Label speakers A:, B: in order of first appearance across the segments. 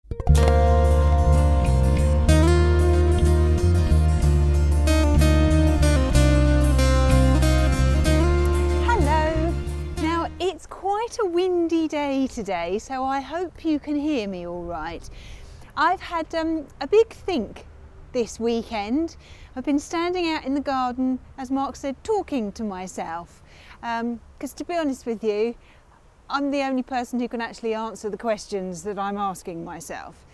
A: Hello! Now it's quite a windy day today, so I hope you can hear me all right. I've had a big think this weekend. I've been standing out in the garden, as Mark said, talking to myself. Because to be honest with you, I'm the only person who can actually answer the questions that I'm asking myself.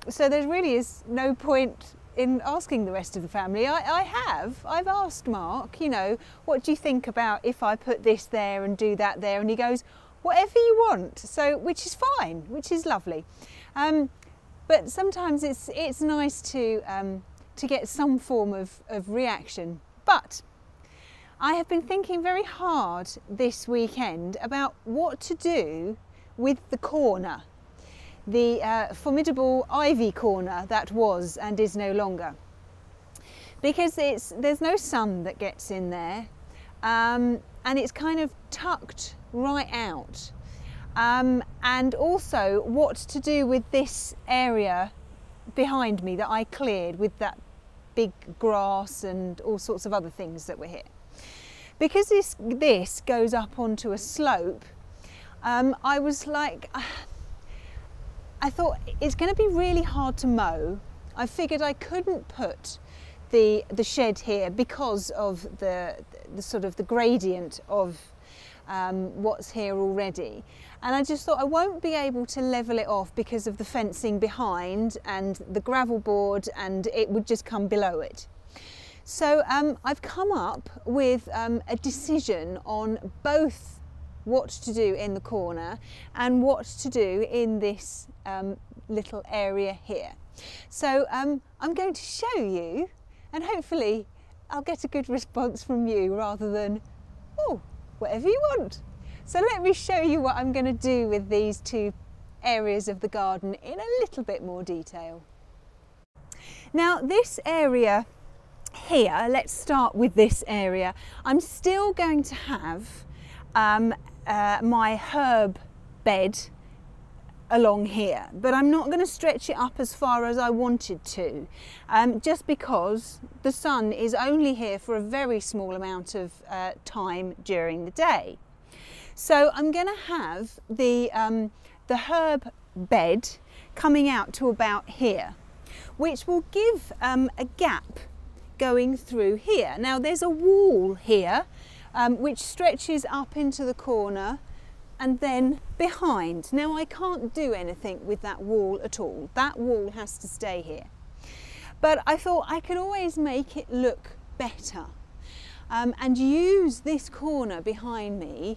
A: So there really is no point in asking the rest of the family. I've asked Mark, you know, what do you think about if I put this there and do that there? And he goes, whatever you want. So, which is fine, which is lovely. But sometimes it's nice to get some form of reaction. But I have been thinking very hard this weekend about what to do with the corner, the formidable ivy corner that was and is no longer. Because there's no sun that gets in there, and it's kind of tucked right out. And also what to do with this area behind me that I cleared with that big grass and all sorts of other things that were here. Because this goes up onto a slope, I was like, I thought it's going to be really hard to mow. I figured I couldn't put the shed here because of the sort of the gradient of what's here already. And I just thought I won't be able to level it off because of the fencing behind and the gravel board, and it would just come below it. So I've come up with a decision on both what to do in the corner and what to do in this little area here. So I'm going to show you, and hopefully I'll get a good response from you rather than, oh, whatever you want. So let me show you what I'm going to do with these two areas of the garden in a little bit more detail. Now this area here, let's start with this area. I'm still going to have my herb bed along here, but I'm not going to stretch it up as far as I wanted to, just because the sun is only here for a very small amount of time during the day. So I'm going to have the herb bed coming out to about here, which will give a gap going through here. Now there's a wall here which stretches up into the corner and then behind. Now I can't do anything with that wall at all. That wall has to stay here. But I thought I could always make it look better and use this corner behind me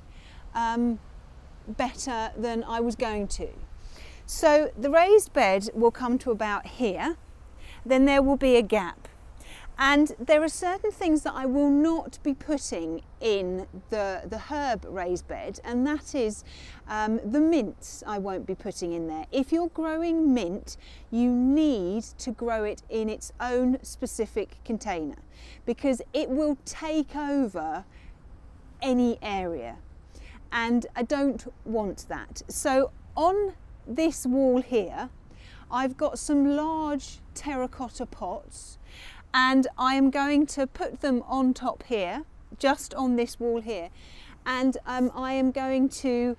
A: better than I was going to. So the raised bed will come to about here, then there will be a gap. And there are certain things that I will not be putting in the herb raised bed, and that is the mints I won't be putting in there. If you're growing mint, you need to grow it in its own specific container because it will take over any area, and I don't want that. So on this wall here, I've got some large terracotta pots, and I am going to put them on top here, just on this wall here, and I am going to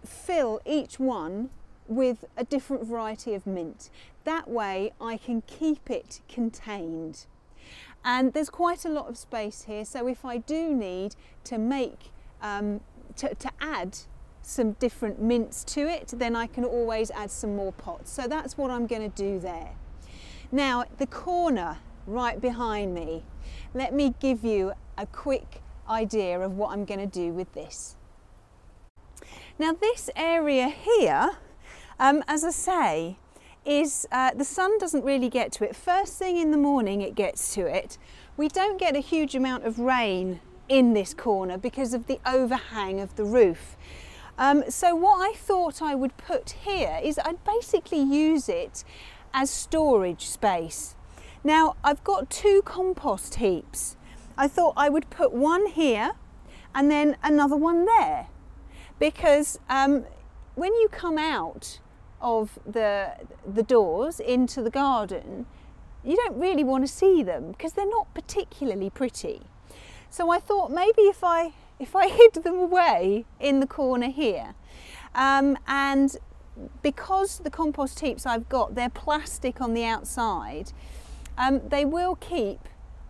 A: fill each one with a different variety of mint. That way I can keep it contained. And there's quite a lot of space here, so if I do need to make to add some different mints to it, then I can always add some more pots. So that's what I'm going to do there. Now the corner right behind me, let me give you a quick idea of what I'm going to do with this. Now this area here, as I say, is the sun doesn't really get to it. First thing in the morning it gets to it. We don't get a huge amount of rain in this corner because of the overhang of the roof. So what I thought I would put here is I'd basically use it as storage space. Now I've got two compost heaps. I thought I would put one here and then another one there, because when you come out of the doors into the garden, you don't really want to see them because they're not particularly pretty. So I thought maybe if I hid them away in the corner here, and because the compost heaps I've got, they're plastic on the outside, they will keep,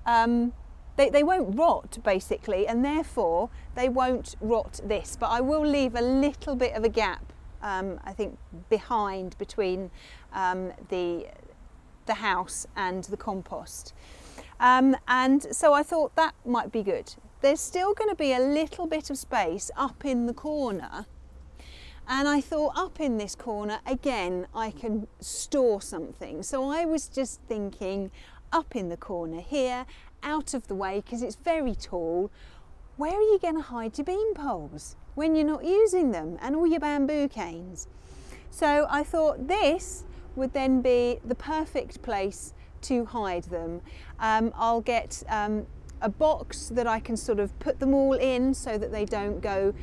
A: they won't rot basically, and therefore they won't rot this, but I will leave a little bit of a gap, I think between the house and the compost. And so I thought that might be good. There's still going to be a little bit of space up in the corner, and I thought up in this corner again I can store something. So I was just thinking up in the corner here, out of the way, because it's very tall. Where are you going to hide your bean poles when you're not using them, and all your bamboo canes? So I thought this would then be the perfect place to hide them. I'll get a box that I can sort of put them all in so that they don't go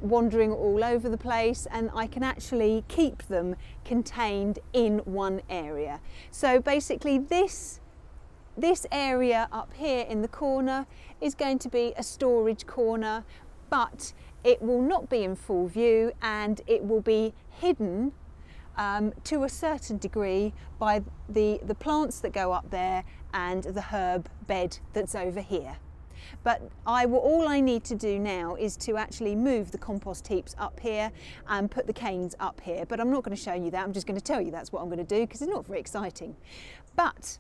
A: wandering all over the place, and I can actually keep them contained in one area. So basically this area up here in the corner is going to be a storage corner, but it will not be in full view, and it will be hidden to a certain degree by the plants that go up there and the herb bed that's over here. But all I need to do now is to actually move the compost heaps up here and put the canes up here. But I'm not going to show you that, I'm just going to tell you that's what I'm going to do, because it's not very exciting. But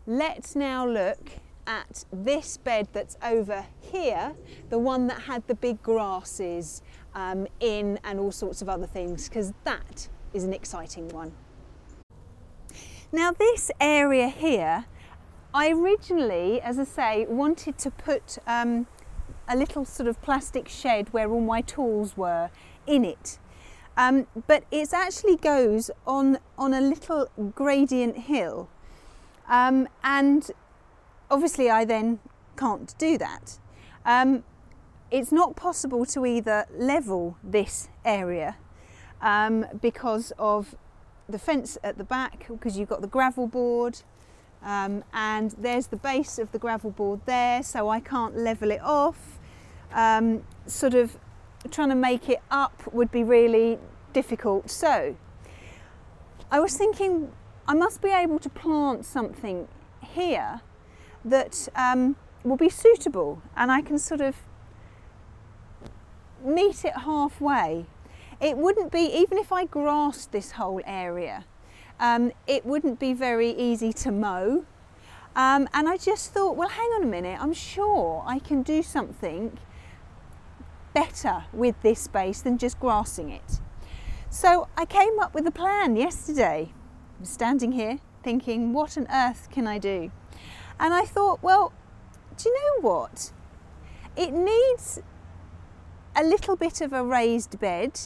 A: let's now look at this bed that's over here, the one that had the big grasses in and all sorts of other things, because that is an exciting one. Now this area here, I originally, as I say, wanted to put a little sort of plastic shed where all my tools were in it, but it actually goes on a little gradient hill, and obviously I then can't do that. It's not possible to either level this area because of the fence at the back, because you've got the gravel board, and there's the base of the gravel board there, so I can't level it off. Sort of trying to make it up would be really difficult. So I was thinking I must be able to plant something here that will be suitable, and I can sort of meet it halfway. It wouldn't be, even if I grassed this whole area, it wouldn't be very easy to mow. And I just thought, well, hang on a minute, I'm sure I can do something better with this space than just grassing it. So I came up with a plan yesterday. I'm standing here thinking, what on earth can I do? And I thought, well, do you know what? It needs a little bit of a raised bed.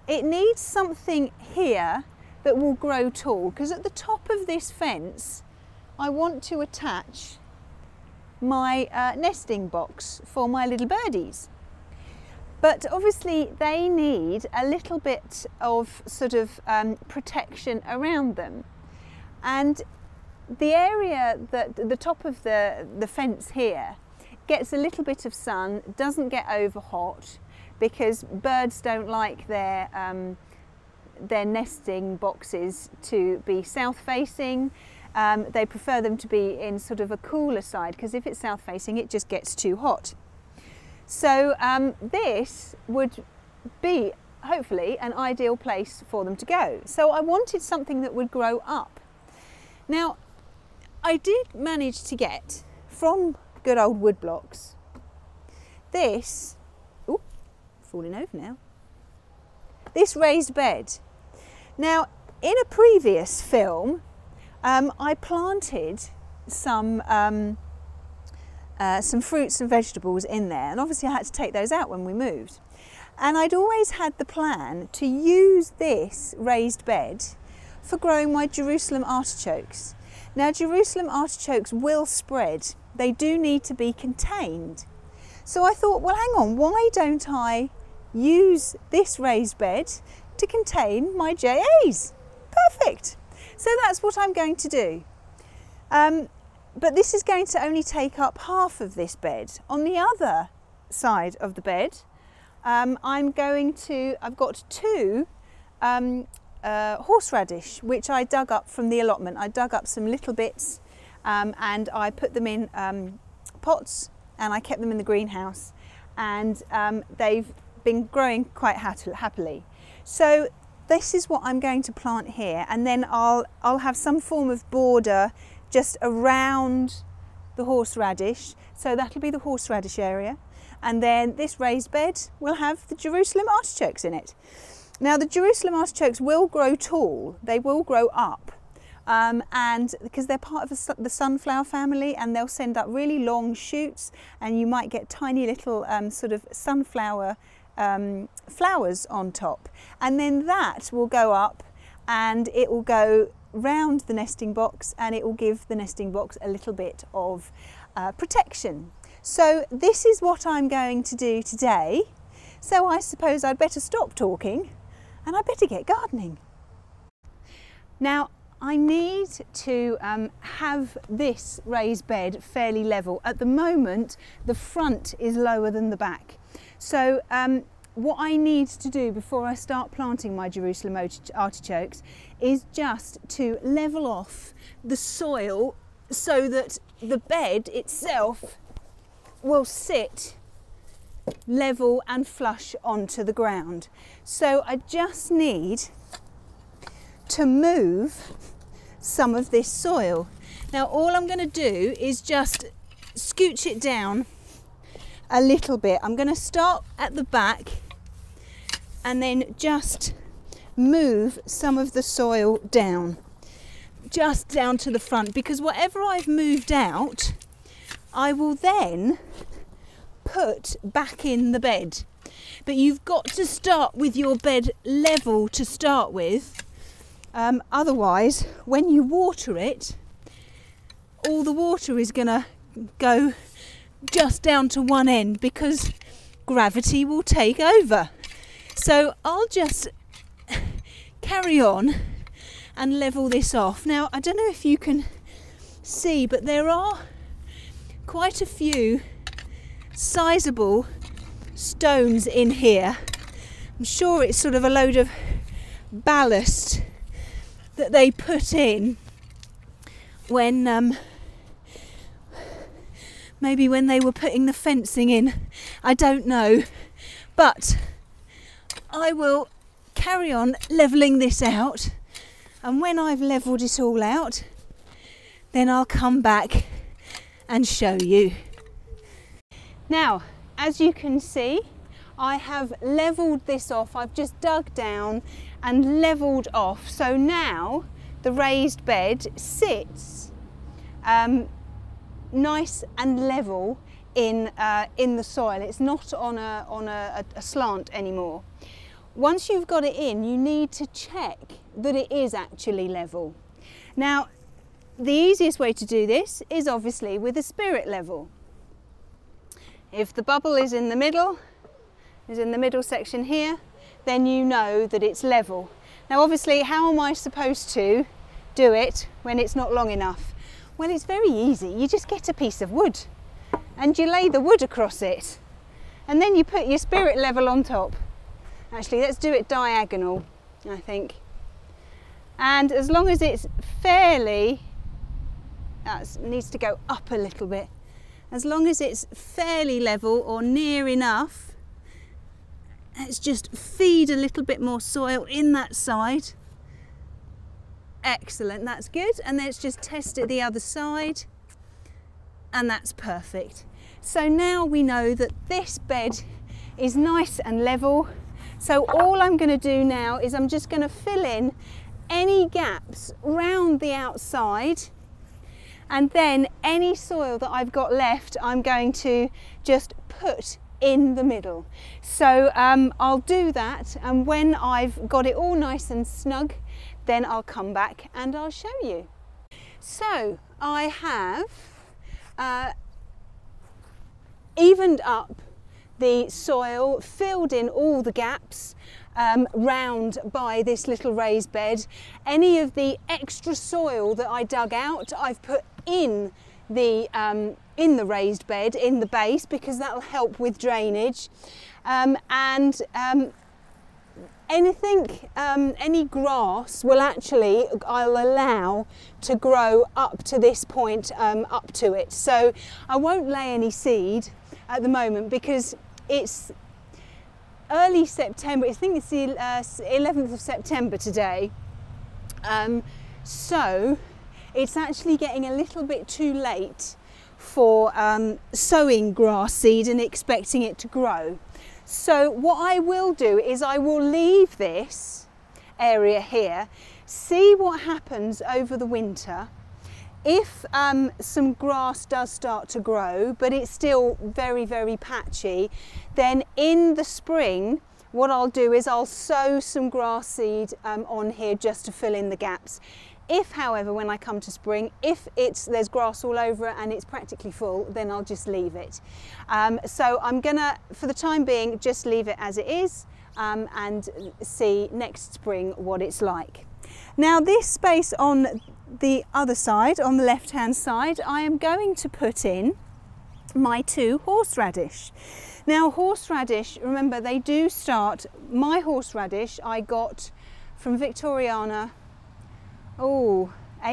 A: It needs something here that will grow tall, because at the top of this fence I want to attach my nesting box for my little birdies. But obviously they need a little bit of sort of protection around them. And the area that the top of the fence here gets a little bit of sun, doesn't get over hot, because birds don't like their nesting boxes to be south facing. They prefer them to be in sort of a cooler side, because if it's south facing it just gets too hot. So this would be hopefully an ideal place for them to go. So I wanted something that would grow up. Now I did manage to get from good old wood blocks this, ooh, falling over now, this raised bed. Now in a previous film I planted some fruits and vegetables in there, and obviously I had to take those out when we moved. And I'd always had the plan to use this raised bed for growing my Jerusalem artichokes. Now Jerusalem artichokes will spread, they do need to be contained. So I thought, well hang on, why don't I use this raised bed to contain my JAs. Perfect. So that's what I'm going to do. But this is going to only take up half of this bed. On the other side of the bed, I've got two horseradish, which I dug up from the allotment. I dug up some little bits and I put them in pots, and I kept them in the greenhouse, and they've been growing quite happily. So this is what I'm going to plant here, and then I'll have some form of border just around the horseradish. So that'll be the horseradish area, and then this raised bed will have the Jerusalem artichokes in it. Now the Jerusalem artichokes will grow tall, they will grow up, and because they're part of the sunflower family, and they'll send up really long shoots, and you might get tiny little sort of sunflower flowers on top, and then that will go up and it will go round the nesting box, and it will give the nesting box a little bit of protection. So this is what I'm going to do today. So I suppose I'd better stop talking and I'd better get gardening. Now I need to have this raised bed fairly level. At the moment the front is lower than the back. So what I need to do before I start planting my Jerusalem artichokes is just to level off the soil so that the bed itself will sit level and flush onto the ground. So I just need to move some of this soil. Now all I'm going to do is just scooch it down a little bit. I'm going to start at the back and then just move some of the soil down, just down to the front, because whatever I've moved out I will then put back in the bed. But you've got to start with your bed level to start with, otherwise when you water it, all the water is going to go just down to one end because gravity will take over. So I'll just carry on and level this off. Now I don't know if you can see, but there are quite a few sizable stones in here. I'm sure it's sort of a load of ballast that they put in when maybe when they were putting the fencing in, I don't know, but I will carry on levelling this out, and when I've levelled it all out then I'll come back and show you. Now as you can see, I have levelled this off. I've just dug down and levelled off, so now the raised bed sits nice and level in the soil. It's not on a slant anymore. Once you've got it in, you need to check that it is actually level. Now the easiest way to do this is obviously with a spirit level. If the bubble is in the middle section here, then you know that it's level. Now obviously, how am I supposed to do it when it's not long enough? Well, it's very easy. You just get a piece of wood and you lay the wood across it, and then you put your spirit level on top. Actually, let's do it diagonal, I think. And as long as it's fairly, it needs to go up a little bit. As long as it's fairly level or near enough, let's just feed a little bit more soil in that side. Excellent, that's good. And let's just test it the other side, and that's perfect. So now we know that this bed is nice and level. So all I'm going to do now is I'm just going to fill in any gaps round the outside, and then any soil that I've got left I'm going to just put in the middle. So I'll do that, and when I've got it all nice and snug, then I'll come back and I'll show you. So I have evened up the soil, filled in all the gaps round by this little raised bed. Any of the extra soil that I dug out, I've put in the raised bed in the base, because that will help with drainage. Any grass will actually, I'll allow to grow up to this point, up to it. So I won't lay any seed at the moment because it's early September. I think it's the 11th of September today. So it's actually getting a little bit too late for sowing grass seed and expecting it to grow. So what I will do is I will leave this area here, see what happens over the winter. If some grass does start to grow, but it's still very, very patchy, then in the spring, what I'll do is I'll sow some grass seed on here just to fill in the gaps. If, however, when I come to spring, if there's grass all over it and it's practically full, then I'll just leave it. So I'm gonna, for the time being, just leave it as it is and see next spring what it's like. Now this space on the other side, on the left-hand side, I am going to put in my 2 horseradish. Now horseradish, remember, they do start, my horseradish I got from Victoriana, 8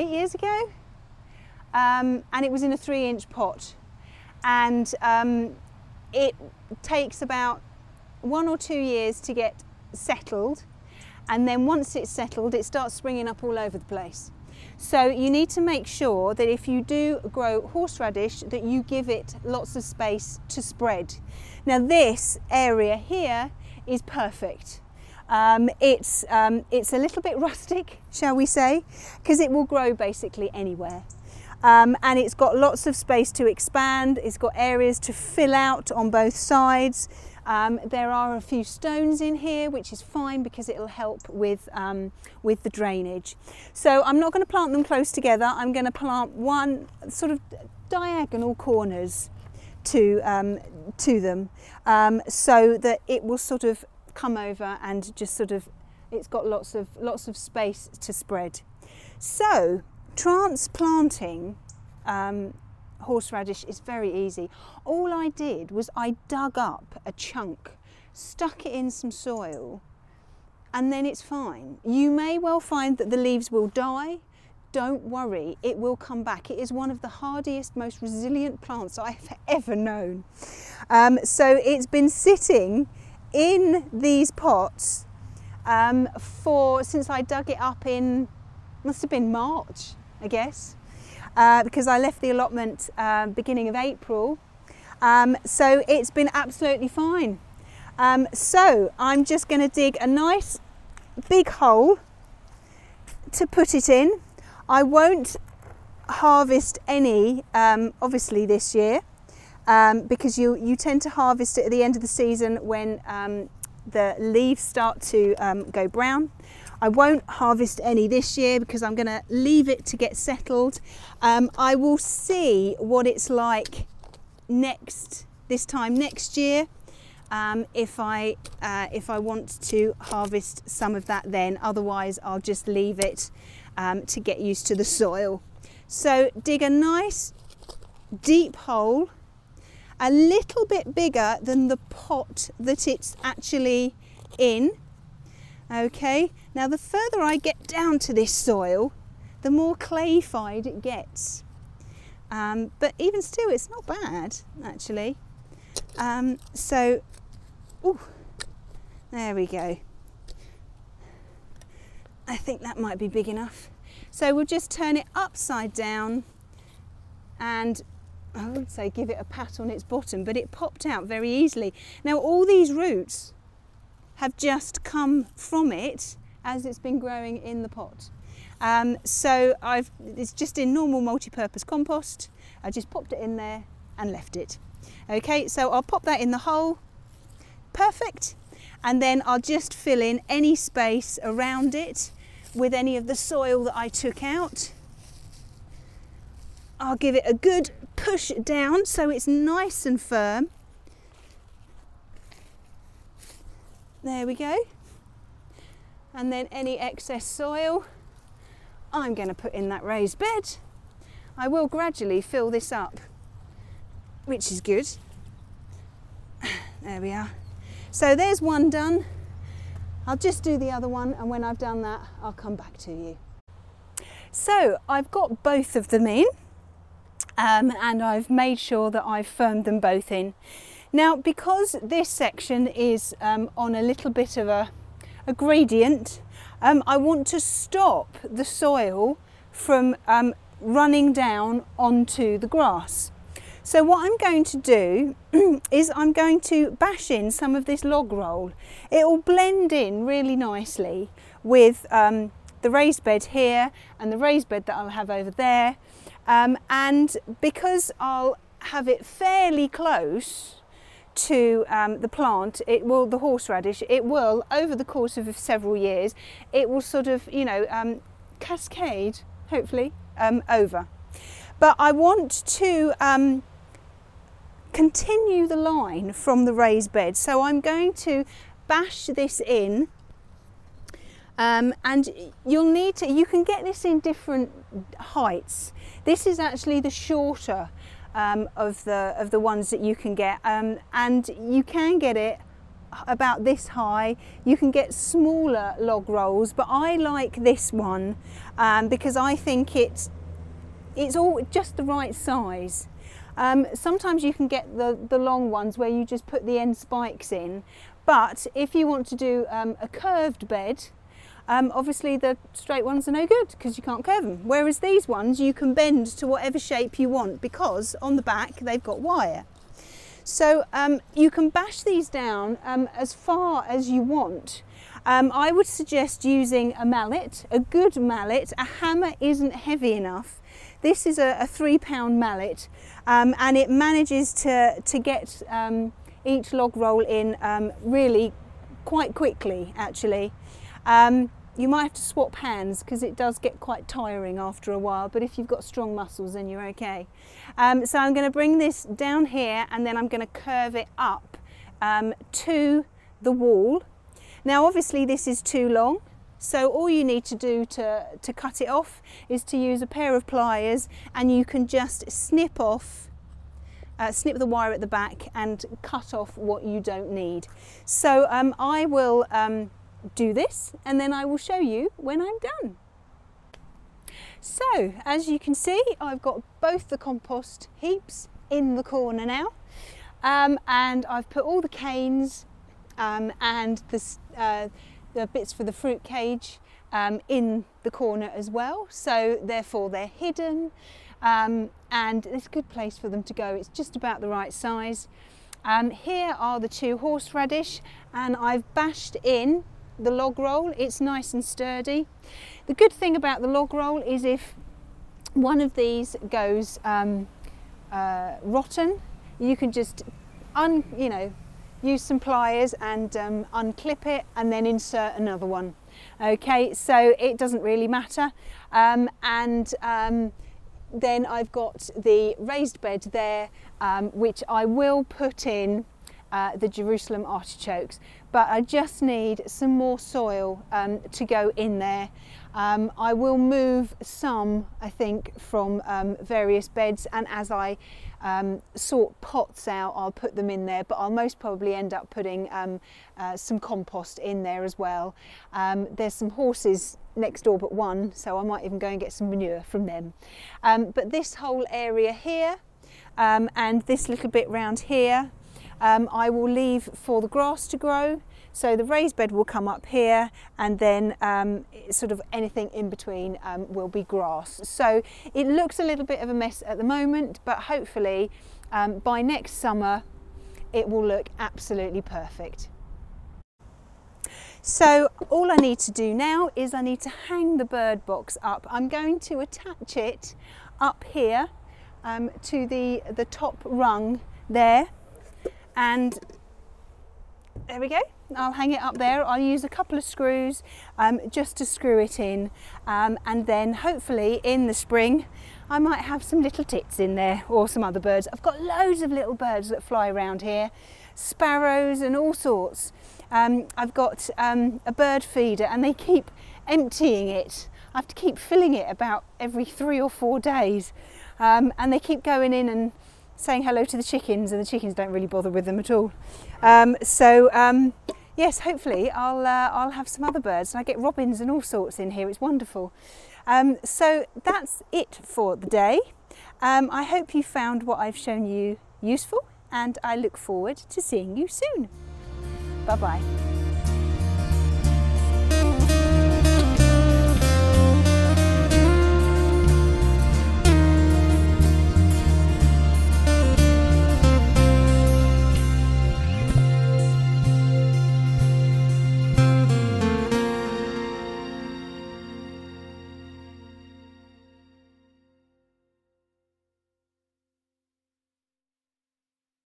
A: years ago, and it was in a 3-inch pot, and it takes about 1 or 2 years to get settled, and then once it's settled it starts springing up all over the place. So you need to make sure that if you do grow horseradish that you give it lots of space to spread. Now this area here is perfect. It's a little bit rustic, shall we say, because it will grow basically anywhere. And it's got lots of space to expand, it's got areas to fill out on both sides. There are a few stones in here, which is fine because it'll help with the drainage. So I'm not going to plant them close together, I'm going to plant one sort of diagonal corners to them, so that it will sort of come over and just sort of, it's got lots of space to spread. So transplanting horseradish is very easy. All I did was I dug up a chunk, stuck it in some soil, and then it's fine. You may well find that the leaves will die. Don't worry, it will come back. It is one of the hardiest, most resilient plants I've ever known. So it's been sitting in these pots since I dug it up in, must have been March, I guess, because I left the allotment beginning of April. So it's been absolutely fine. So I'm just going to dig a nice big hole to put it in. I won't harvest any obviously this year, because you tend to harvest it at the end of the season when the leaves start to go brown. I won't harvest any this year because I'm going to leave it to get settled. I will see what it's like this time next year, if I want to harvest some of that then. Otherwise I'll just leave it to get used to the soil. So dig a nice deep hole, a little bit bigger than the pot that it's actually in. Okay, now the further I get down to this soil, the more clayified it gets. But even still, it's not bad, actually. So, ooh, there we go. I think that might be big enough. So we'll just turn it upside down and I would say give it a pat on its bottom, but it popped out very easily. Now all these roots have just come from it as it's been growing in the pot. So it's just in normal multi-purpose compost. I just popped it in there and left it. Okay, so I'll pop that in the hole. Perfect. And then I'll just fill in any space around it with any of the soil that I took out. I'll give it a good push down so it's nice and firm. There we go. And then any excess soil I'm going to put in that raised bed. I will gradually fill this up, which is good. There we are. So there's one done. I'll just do the other one, and when I've done that, I'll come back to you. So I've got both of them in, and I've made sure that I've firmed them both in. Now, because this section is on a little bit of a gradient, I want to stop the soil from running down onto the grass. So what I'm going to do is I'm going to bash in some of this log roll. It will blend in really nicely with the raised bed here and the raised bed that I'll have over there. And because I'll have it fairly close to the plant, the horseradish, it will, over the course of several years, it will sort of, you know, cascade, hopefully, over. But I want to continue the line from the raised bed, so I'm going to bash this in, and you can get this in different heights. This is actually the shorter of the ones that you can get, and you can get it about this high. You can get smaller log rolls, but I like this one because I think it's all just the right size. Sometimes you can get the long ones where you just put the end spikes in, but if you want to do a curved bed, obviously the straight ones are no good because you can't curve them, whereas these ones you can bend to whatever shape you want because on the back they've got wire. So you can bash these down as far as you want. I would suggest using a mallet, a good mallet. A hammer isn't heavy enough. This is a 3-pound mallet, and it manages to get each log roll in really quite quickly, actually. You might have to swap hands because it does get quite tiring after a while, but if you've got strong muscles then you're okay. So I'm going to bring this down here and then I'm going to curve it up to the wall. Now obviously this is too long, so all you need to do to cut it off is to use a pair of pliers, and you can just snip the wire at the back and cut off what you don't need. So I will do this and then I will show you when I'm done. So as you can see, I've got both the compost heaps in the corner now, and I've put all the canes and the bits for the fruit cage in the corner as well, so therefore they're hidden, and it's a good place for them to go. It's just about the right size. Here are the 2 horseradish, and I've bashed in the log roll. It's nice and sturdy. The good thing about the log roll is if one of these goes rotten, you can just use some pliers and unclip it and then insert another one. Okay, so it doesn't really matter. Then I've got the raised bed there, which I will put in the Jerusalem artichokes, but I just need some more soil to go in there. I will move some, I think, from various beds, and as I sort pots out, I'll put them in there, but I'll most probably end up putting some compost in there as well. There's some horses next door but one, so I might even go and get some manure from them. But this whole area here and this little bit round here, I will leave for the grass to grow. So the raised bed will come up here, and then sort of anything in between will be grass. So it looks a little bit of a mess at the moment, but hopefully by next summer it will look absolutely perfect. So all I need to do now is I need to hang the bird box up. I'm going to attach it up here to the top rung there, and there we go. I'll hang it up there. I'll use a couple of screws just to screw it in, and then hopefully in the spring I might have some little tits in there, or some other birds. I've got loads of little birds that fly around here, sparrows and all sorts. I've got a bird feeder and they keep emptying it. I have to keep filling it about every 3 or 4 days, and they keep going in and saying hello to the chickens, and the chickens don't really bother with them at all. Yes, hopefully I'll have some other birds, and I get robins and all sorts in here. It's wonderful. So that's it for the day. I hope you found what I've shown you useful, and I look forward to seeing you soon. Bye bye.